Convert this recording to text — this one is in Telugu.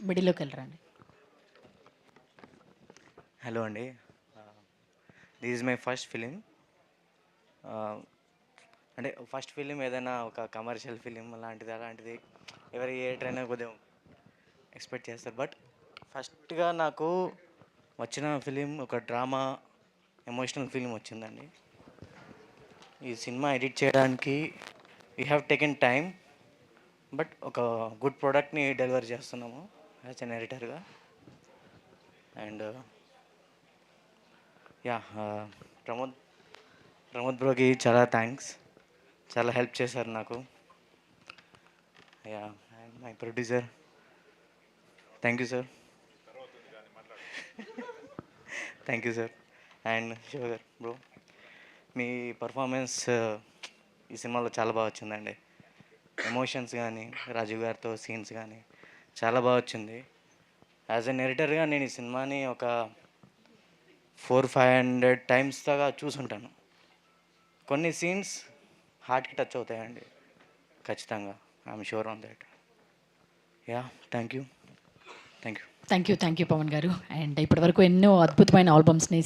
మిడిల్లోకి వెళ్ళరండి. హలో అండి. This is my first film. అంటే ఫస్ట్ ఫిలిం ఏదైనా ఒక కమర్షియల్ ఫిలిం అలాంటిది ఎవరి ఏ ట్రైన్ కొద్దిగా ఎక్స్పెక్ట్ చేస్తారు. బట్ ఫస్ట్గా నాకు వచ్చిన ఫిలిం ఒక డ్రామా ఎమోషనల్ ఫిలిం వచ్చిందండి. ఈ సినిమా ఎడిట్ చేయడానికి we have taken time, but ఒక గుడ్ ప్రోడక్ట్ని డెలివర్ చేస్తున్నాము యాజ్ ఎన్ ఎడిటర్గా. అండ్ యా, ప్రమోద్ ప్రమోద్ బ్రోకి చాలా థ్యాంక్స్, చాలా హెల్ప్ చేశారు నాకు. Yeah, and my producer, thank you sir. Thank you sir. And Shiva garu bro, me performance ఈ సినిమాలో చాలా బాగా వచ్చిందండి. ఎమోషన్స్ కానీ రాజీవ్ గారితో సీన్స్ కానీ చాలా బాగా వచ్చింది. యాజ్ ఎన్ ఎడిటర్గా నేను ఈ సినిమాని ఒక 400-500 టైమ్స్ దాకా చూసుంటాను. కొన్ని సీన్స్ హార్ట్కి టచ్ అవుతాయండి ఖచ్చితంగా. I'm sure on that. Yeah, thank you. Thank you. Thank you Pavan garu. And ఇప్పటివరకు ఎన్నో అద్భుతమైన ఆల్బమ్స్ని